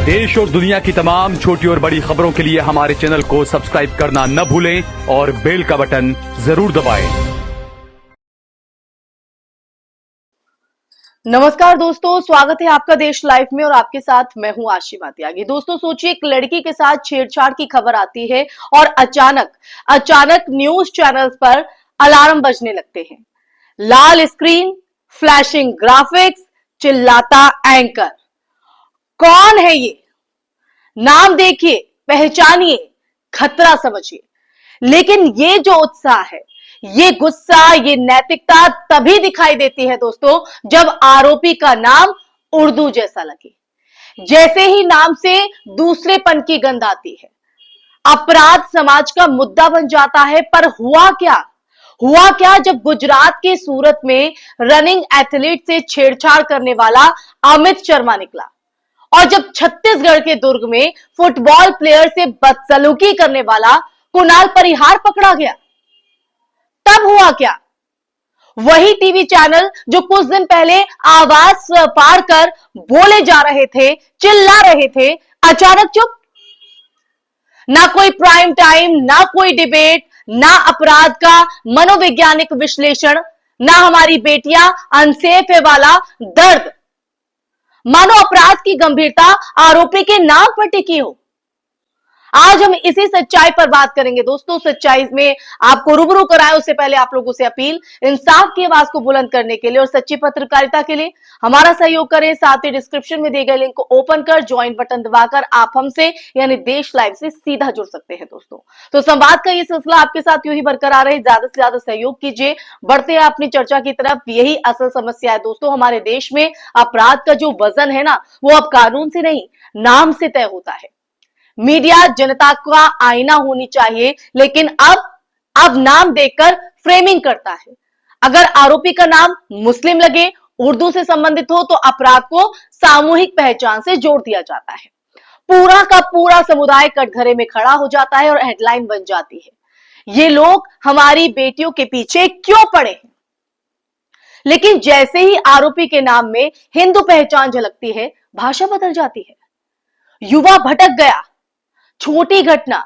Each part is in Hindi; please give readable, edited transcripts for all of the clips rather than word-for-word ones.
देश और दुनिया की तमाम छोटी और बड़ी खबरों के लिए हमारे चैनल को सब्सक्राइब करना न भूलें और बेल का बटन जरूर दबाएं। नमस्कार दोस्तों, स्वागत है आपका देश लाइव में और आपके साथ मैं हूं आशिमा त्यागी। दोस्तों सोचिए, एक लड़की के साथ छेड़छाड़ की खबर आती है और अचानक न्यूज चैनल्स पर अलार्म बजने लगते हैं। लाल स्क्रीन, फ्लैशिंग ग्राफिक्स, चिल्लाता एंकर। कौन है ये? नाम देखिए, पहचानिए, खतरा समझिए। लेकिन ये जो उत्साह है, ये गुस्सा, ये नैतिकता तभी दिखाई देती है दोस्तों, जब आरोपी का नाम उर्दू जैसा लगे। जैसे ही नाम से दूसरेपन की गंध आती है, अपराध समाज का मुद्दा बन जाता है। पर हुआ क्या जब गुजरात के सूरत में रनिंग एथलीट से छेड़छाड़ करने वाला अमित शर्मा निकला, और जब छत्तीसगढ़ के दुर्ग में फुटबॉल प्लेयर से बदसलूकी करने वाला कुणाल परिहार पकड़ा गया, तब हुआ क्या? वही टीवी चैनल जो कुछ दिन पहले आवाज पार कर बोले जा रहे थे, चिल्ला रहे थे, अचानक चुप। ना कोई प्राइम टाइम, ना कोई डिबेट, ना अपराध का मनोवैज्ञानिक विश्लेषण, ना हमारी बेटियां अनसेफ है वाला दर्द। मानो अपराध की गंभीरता आरोपी के नाम पर टिकी हो। आज हम इसी सच्चाई पर बात करेंगे दोस्तों। सच्चाई में आपको रूबरू कराएं उससे पहले आप लोगों से अपील, इंसाफ की आवाज को बुलंद करने के लिए और सच्ची पत्रकारिता के लिए हमारा सहयोग करें। साथ ही डिस्क्रिप्शन में दिए गए लिंक को ओपन कर ज्वाइन बटन दबाकर आप हमसे यानी देश लाइव से सीधा जुड़ सकते हैं दोस्तों। तो संवाद का ये सिलसिला आपके साथ यूं ही बरकरार रहे, ज्यादा से ज्यादा सहयोग कीजिए। बढ़ते हैं अपनी चर्चा की तरफ। यही असल समस्या है दोस्तों, हमारे देश में अपराध का जो वजन है ना, वो अब कानून से नहीं, नाम से तय होता है। मीडिया जनता का आईना होनी चाहिए, लेकिन अब नाम देखकर फ्रेमिंग करता है। अगर आरोपी का नाम मुस्लिम लगे, उर्दू से संबंधित हो, तो अपराध को सामूहिक पहचान से जोड़ दिया जाता है। पूरा का पूरा समुदाय कटघरे में खड़ा हो जाता है और हेडलाइन बन जाती है, ये लोग हमारी बेटियों के पीछे क्यों पड़े हैं? लेकिन जैसे ही आरोपी के नाम में हिंदू पहचान झलकती है, भाषा बदल जाती है। युवा भटक गया, छोटी घटना,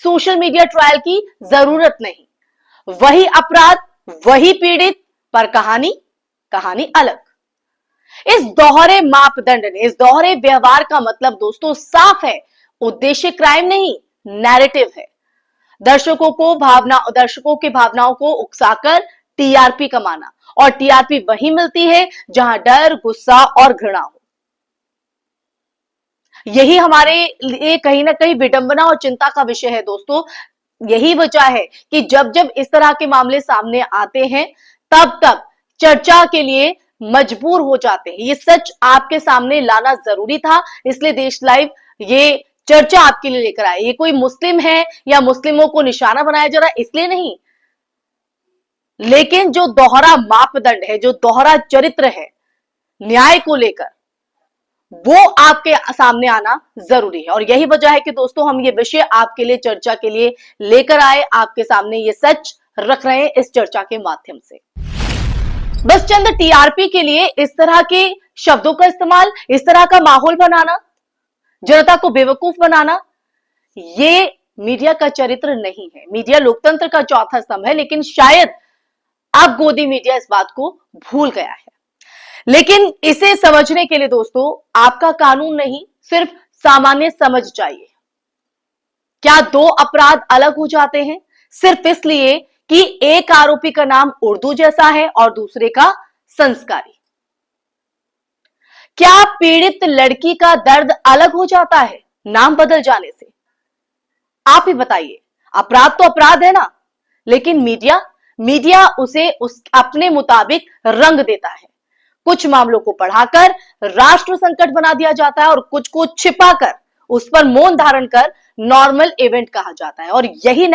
सोशल मीडिया ट्रायल की जरूरत नहीं। वही अपराध, वही पीड़ित, पर कहानी अलग। इस दोहरे मापदंड ने, इस दोहरे व्यवहार का मतलब दोस्तों साफ है, उद्देश्य क्राइम नहीं, नैरेटिव है। दर्शकों की भावनाओं को उकसाकर टीआरपी कमाना, और टीआरपी वही मिलती है जहां डर, गुस्सा और घृणा हो। यही हमारे लिए कहीं ना कहीं विडंबना और चिंता का विषय है दोस्तों। यही वजह है कि जब इस तरह के मामले सामने आते हैं, तब चर्चा के लिए मजबूर हो जाते हैं। ये सच आपके सामने लाना जरूरी था, इसलिए देश लाइव ये चर्चा आपके लिए लेकर आए। ये कोई मुस्लिम है या मुस्लिमों को निशाना बनाया जा रहा है, इसलिए नहीं, लेकिन जो दोहरा मापदंड है, जो दोहरा चरित्र है न्याय को लेकर, वो आपके सामने आना जरूरी है। और यही वजह है कि दोस्तों हम ये विषय आपके लिए चर्चा के लिए लेकर आए, आपके सामने ये सच रख रहे हैं इस चर्चा के माध्यम से। बस चंद टीआरपी के लिए इस तरह के शब्दों का इस्तेमाल, इस तरह का माहौल बनाना, जनता को बेवकूफ बनाना, ये मीडिया का चरित्र नहीं है। मीडिया लोकतंत्र का चौथा स्तंभ है, लेकिन शायद अब गोदी मीडिया इस बात को भूल गया है। लेकिन इसे समझने के लिए दोस्तों आपका कानून नहीं, सिर्फ सामान्य समझ चाहिए। क्या दो अपराध अलग हो जाते हैं सिर्फ इसलिए कि एक आरोपी का नाम उर्दू जैसा है और दूसरे का संस्कारी? क्या पीड़ित लड़की का दर्द अलग हो जाता है नाम बदल जाने से? आप ही बताइए। अपराध तो अपराध है ना, लेकिन मीडिया उसे अपने मुताबिक रंग देता है। कुछ मामलों को बढ़ाकर राष्ट्र संकट बना दिया जाता है और कुछ को छिपाकर उस पर मौन धारण कर नॉर्मल इवेंट कहा जाता है। और यही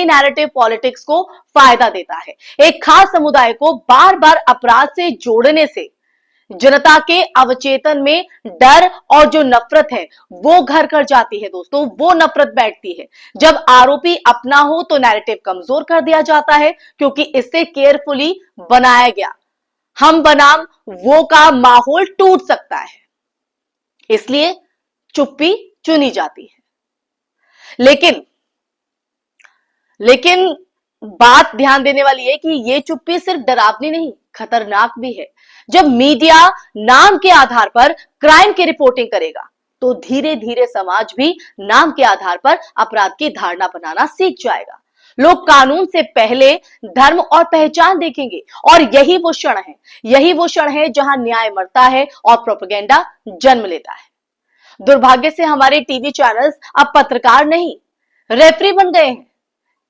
नैरेटिव पॉलिटिक्स को फायदा देता है। एक खास समुदाय को बार बार अपराध से जोड़ने से जनता के अवचेतन में डर और जो नफरत है वो घर कर जाती है दोस्तों, वो नफरत बैठती है। जब आरोपी अपना हो तो नैरेटिव कमजोर कर दिया जाता है, क्योंकि इससे केयरफुली बनाया गया हम बनाम वो का माहौल टूट सकता है। इसलिए चुप्पी चुनी जाती है। लेकिन बात ध्यान देने वाली है कि ये चुप्पी सिर्फ डरावनी नहीं, खतरनाक भी है। जब मीडिया नाम के आधार पर क्राइम की रिपोर्टिंग करेगा तो धीरे धीरे समाज भी नाम के आधार पर अपराध की धारणा बनाना सीख जाएगा। लोग कानून से पहले धर्म और पहचान देखेंगे और यही वो क्षण है जहां न्याय मरता है और प्रोपेगेंडा जन्म लेता है। दुर्भाग्य से हमारे टीवी चैनल्स अब पत्रकार नहीं, रेफरी बन गए हैं,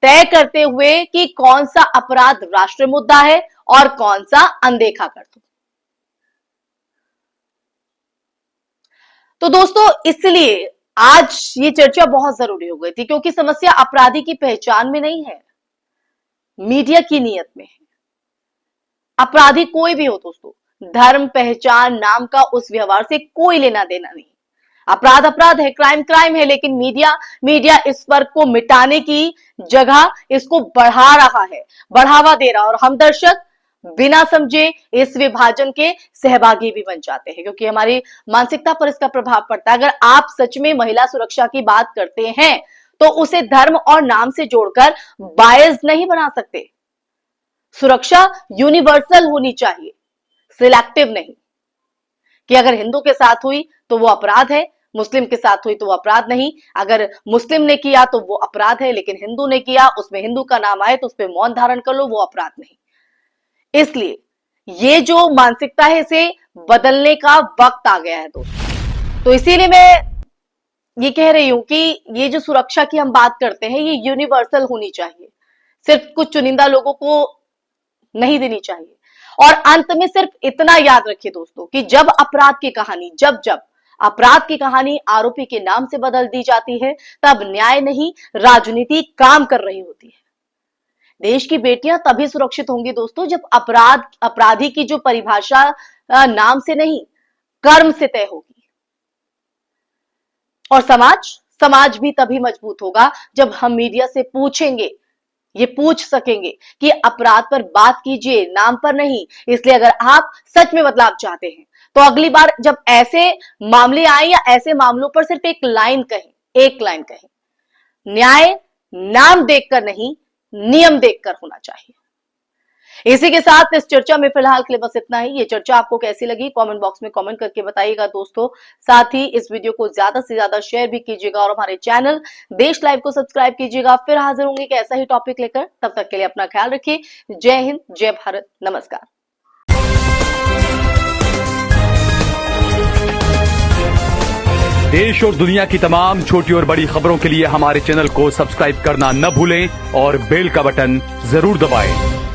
तय करते हुए कि कौन सा अपराध राष्ट्रीय मुद्दा है और कौन सा अनदेखा कर दो। तो दोस्तों, इसलिए आज ये चर्चा बहुत जरूरी हो गई थी, क्योंकि समस्या अपराधी की पहचान में नहीं है, मीडिया की नीयत में है। अपराधी कोई भी हो दोस्तों, धर्म, पहचान, नाम का उस व्यवहार से कोई लेना देना नहीं। अपराध अपराध है, क्राइम क्राइम है, लेकिन मीडिया इस फर्क को मिटाने की जगह इसको बढ़ा रहा है, बढ़ावा दे रहा है, और हम दर्शक बिना समझे इस विभाजन के सहभागी भी बन जाते हैं, क्योंकि हमारी मानसिकता पर इसका प्रभाव पड़ता है। अगर आप सच में महिला सुरक्षा की बात करते हैं तो उसे धर्म और नाम से जोड़कर बायस नहीं बना सकते। सुरक्षा यूनिवर्सल होनी चाहिए, सिलेक्टिव नहीं, कि अगर हिंदू के साथ हुई तो वो अपराध है, मुस्लिम के साथ हुई तो वो अपराध नहीं। अगर मुस्लिम ने किया तो वो अपराध है, लेकिन हिंदू ने किया, उसमें हिंदू का नाम आए तो उस पर मौन धारण कर लो, वो अपराध नहीं। इसलिए ये जो मानसिकता है, इसे बदलने का वक्त आ गया है दोस्तों। तो इसीलिए मैं ये कह रही हूं कि ये जो सुरक्षा की हम बात करते हैं, ये यूनिवर्सल होनी चाहिए, सिर्फ कुछ चुनिंदा लोगों को नहीं देनी चाहिए। और अंत में सिर्फ इतना याद रखिए दोस्तों कि जब अपराध की कहानी जब अपराध की कहानी आरोपी के नाम से बदल दी जाती है, तब न्याय नहीं, राजनीति काम कर रही होती है। देश की बेटियां तभी सुरक्षित होंगी दोस्तों जब अपराधी की जो परिभाषा नाम से नहीं, कर्म से तय होगी। और समाज भी तभी मजबूत होगा जब हम मीडिया से पूछेंगे, ये पूछ सकेंगे कि अपराध पर बात कीजिए, नाम पर नहीं। इसलिए अगर आप सच में बदलाव चाहते हैं तो अगली बार जब ऐसे मामले आए या ऐसे मामलों पर सिर्फ एक लाइन कहें, न्याय नाम देखकर नहीं, नियम देखकर होना चाहिए। इसी के साथ इस चर्चा में फिलहाल के लिए बस इतना ही। ये चर्चा आपको कैसी लगी कमेंट बॉक्स में कमेंट करके बताइएगा दोस्तों। साथ ही इस वीडियो को ज्यादा से ज्यादा शेयर भी कीजिएगा और हमारे चैनल देश लाइव को सब्सक्राइब कीजिएगा। फिर हाजिर होंगे एक ऐसा ही टॉपिक लेकर, तब तक के लिए अपना ख्याल रखिए। जय हिंद, जय भारत, नमस्कार। देश और दुनिया की तमाम छोटी और बड़ी खबरों के लिए हमारे चैनल को सब्सक्राइब करना न भूलें और बेल का बटन जरूर दबाएं।